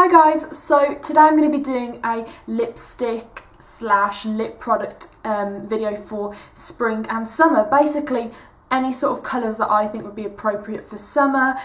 Hi guys, so today I'm going to be doing a lipstick slash lip product video for spring and summer. Basically any sort of colours that I think would be appropriate for summer,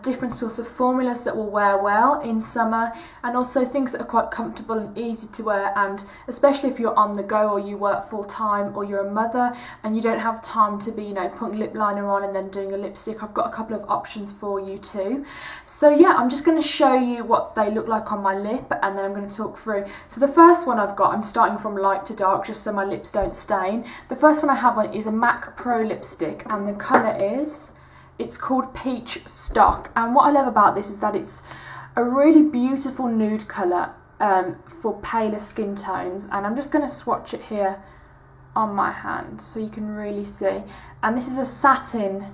different sorts of formulas that will wear well in summer, and also things that are quite comfortable and easy to wear, and especially if you're on the go or you work full time or you're a mother and you don't have time to be, you know, putting lip liner on and then doing a lipstick. I've got a couple of options for you too. So yeah, I'm just going to show you what they look like on my lip and then I'm going to talk through. So the first one I've got, I'm starting from light to dark just so my lips don't stain. The first one I have on is a MAC Pro lipstick and the colour it's called Peachstock, and what I love about this is that it's a really beautiful nude colour for paler skin tones, and I'm just going to swatch it here on my hand so you can really see. And this is a satin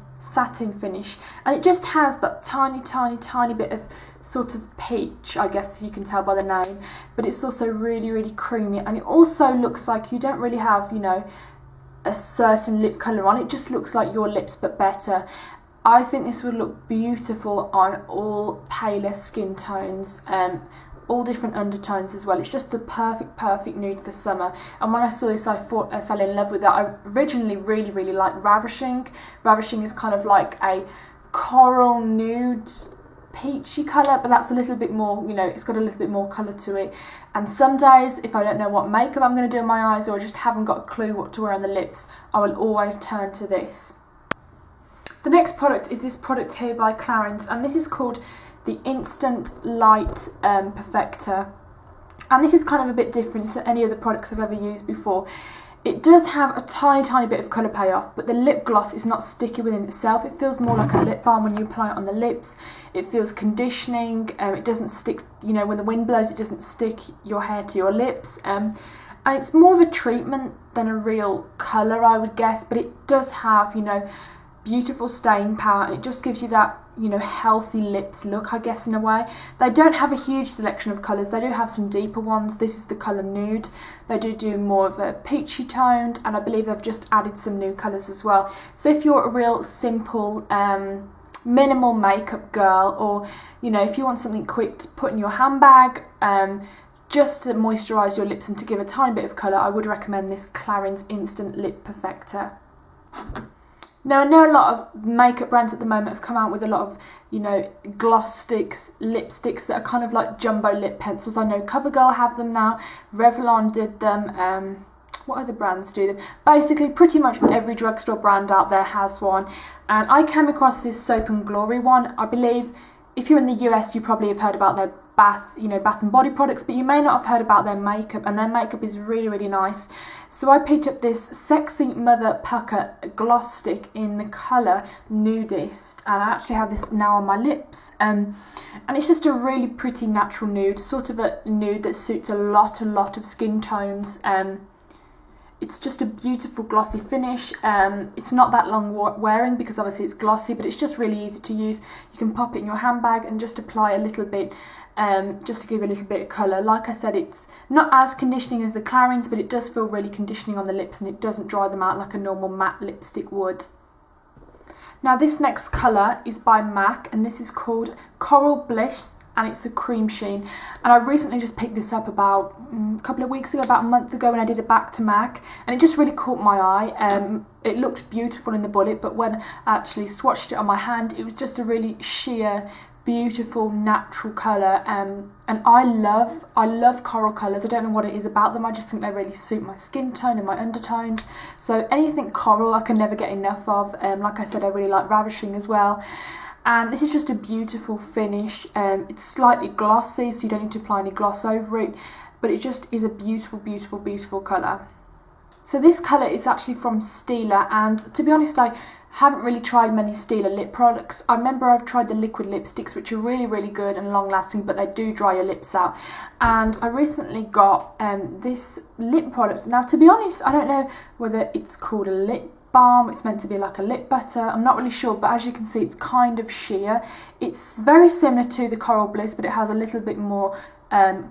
finish, and it just has that tiny bit of sort of peach, I guess you can tell by the name, but it's also really creamy, and it also looks like you don't really have, you know, a certain lip colour on. It just looks like your lips but better. I think this would look beautiful on all paler skin tones, all different undertones as well. It's just the perfect nude for summer. And when I saw this, I thought I fell in love with it. I originally really liked Ravishing. Ravishing is kind of like a coral nude peachy colour, but that's a little bit more, you know, it's got a little bit more colour to it. And some days, if I don't know what makeup I'm going to do on my eyes, or I just haven't got a clue what to wear on the lips, I will always turn to this. The next product is this product here by Clarins, and this is called the Instant Light Perfector. And this is kind of a bit different to any other products I've ever used before. It does have a tiny bit of colour payoff, but the lip gloss is not sticky within itself. It feels more like a lip balm when you apply it on the lips. It feels conditioning, it doesn't stick, you know, when the wind blows it doesn't stick your hair to your lips. And it's more of a treatment than a real colour, I would guess, but it does have, you know, beautiful staying power, and it just gives you that, you know, healthy lips look, I guess, in a way. They don't have a huge selection of colours. They do have some deeper ones. This is the colour Nude. They do more of a peachy toned, and I believe they've just added some new colours as well. So if you're a real simple minimal makeup girl, or, you know, if you want something quick to put in your handbag, just to moisturise your lips and to give a tiny bit of colour, I would recommend this Clarins Instant Lip Perfector. Now, I know a lot of makeup brands at the moment have come out with a lot of, you know, gloss sticks, lipsticks that are kind of like jumbo lip pencils. I know CoverGirl have them now, Revlon did them, what other brands do them? Basically, pretty much every drugstore brand out there has one. And I came across this Soap and Glory one. I believe if you're in the US, you probably have heard about their bath and body products, but you may not have heard about their makeup, and their makeup is really nice. So I picked up this Sexy Mother Pucker gloss stick in the colour Nudist, and I actually have this now on my lips, and it's just a really pretty natural nude, sort of a nude that suits a lot of skin tones. It's just a beautiful glossy finish. It's not that long wearing because obviously it's glossy, but it's just really easy to use. You can pop it in your handbag and just apply a little bit, just to give a little bit of colour. Like I said, it's not as conditioning as the Clarins, but it does feel really conditioning on the lips, and it doesn't dry them out like a normal matte lipstick would. Now this next colour is by MAC, and this is called Coralbliss, and it's a Cremesheen. And I recently just picked this up about a couple of weeks ago, about a month ago, when I did a back to MAC, and it just really caught my eye. It looked beautiful in the bullet, but when I actually swatched it on my hand, it was just a really sheer, beautiful, natural colour, and I love coral colours. I don't know what it is about them, I just think they really suit my skin tone and my undertones. So anything coral I can never get enough of. Like I said, I really like Ravishing as well. And this is just a beautiful finish. It's slightly glossy, so you don't need to apply any gloss over it, but it just is a beautiful colour. So this colour is actually from Stila, and to be honest, I haven't really tried many Stila lip products. I remember I've tried the liquid lipsticks, which are really good and long lasting, but they do dry your lips out. And I recently got this lip product. Now, to be honest, I don't know whether it's called a lip balm, it's meant to be like a lip butter, I'm not really sure, but as you can see, it's kind of sheer. It's very similar to the Coralbliss, but it has a little bit more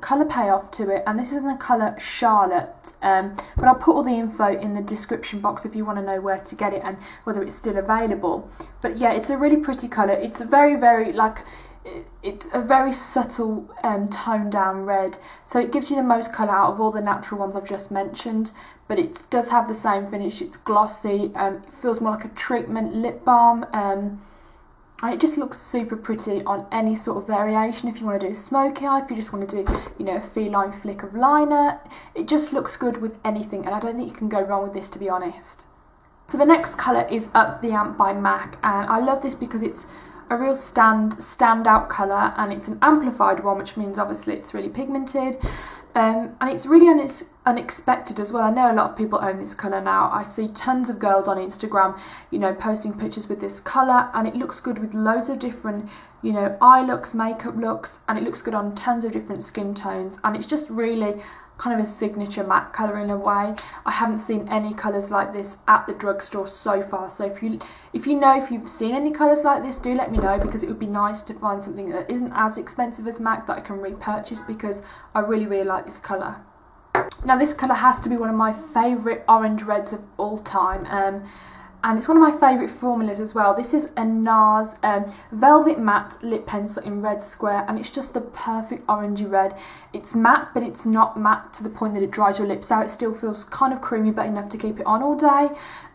colour payoff to it, and this is in the colour Charlotte, but I'll put all the info in the description box if you want to know where to get it and whether it's still available. But yeah, it's a really pretty colour. It's very, very, like, it's a very subtle toned down red, so it gives you the most colour out of all the natural ones I've just mentioned, but it does have the same finish. It's glossy, it feels more like a treatment lip balm, and it just looks super pretty on any sort of variation. If you want to do a smoky eye, if you just want to do, you know, a feline flick of liner, it just looks good with anything, and I don't think you can go wrong with this, to be honest. So the next colour is Up the Amp by MAC, and I love this because it's a real standout colour, and it's an amplified one, which means obviously it's really pigmented, and it's really unexpected as well. I know a lot of people own this colour now. I see tons of girls on Instagram, you know, posting pictures with this colour, and it looks good with loads of different, you know, eye looks, makeup looks, and it looks good on tons of different skin tones, and it's just really kind of a signature matte colour in a way. I haven't seen any colours like this at the drugstore so far, so if you've seen any colours like this, do let me know, because it would be nice to find something that isn't as expensive as MAC that I can repurchase, because I really like this colour. Now this colour has to be one of my favourite orange reds of all time, and it's one of my favourite formulas as well. This is a Nars Velvet Matte Lip Pencil in Red Square, and it's just the perfect orangey red. It's matte, but it's not matte to the point that it dries your lips out. It still feels kind of creamy, but enough to keep it on all day.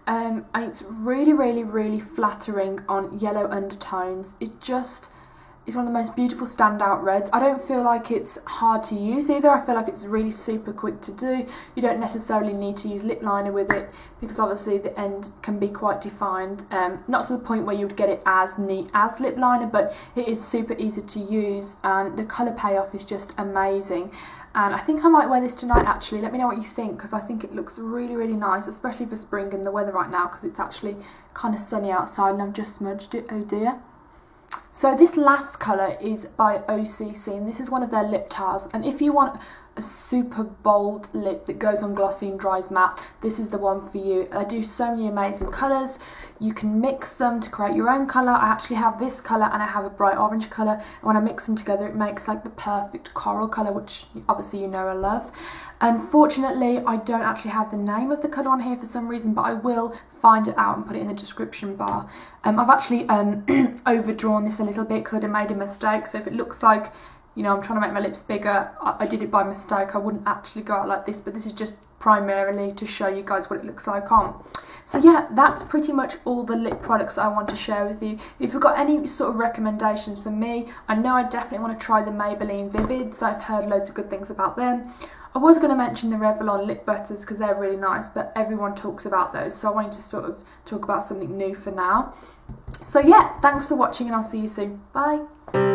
And it's really flattering on yellow undertones. It just is one of the most beautiful standout reds. I don't feel like it's hard to use either. I feel like it's really super quick to do. You don't necessarily need to use lip liner with it, because obviously the end can be quite defined. Not to the point where you would get it as neat as lip liner, but it is super easy to use, and the colour payoff is just amazing. And I think I might wear this tonight actually. Let me know what you think, because I think it looks really nice, especially for spring and the weather right now, because it's actually kind of sunny outside and I've just smudged it, oh dear. So this last colour is by OCC, and this is one of their lip tars, and if you want a super bold lip that goes on glossy and dries matte, this is the one for you. They do so many amazing colours. You can mix them to create your own colour. I actually have this colour and I have a bright orange colour, and when I mix them together it makes like the perfect coral colour, which obviously you know I love. Unfortunately, I don't actually have the name of the colour on here for some reason, but I will find it out and put it in the description bar. I've actually overdrawn this a little bit because I made a mistake, so if it looks like, you know, I'm trying to make my lips bigger, I did it by mistake. I wouldn't actually go out like this, but this is just primarily to show you guys what it looks like on. So yeah, that's pretty much all the lip products that I want to share with you. If you've got any sort of recommendations for me, I know I definitely want to try the Maybelline Vivids. I've heard loads of good things about them. I was going to mention the Revlon lip butters because they're really nice, but everyone talks about those, so I wanted to sort of talk about something new for now. So yeah, thanks for watching and I'll see you soon. Bye!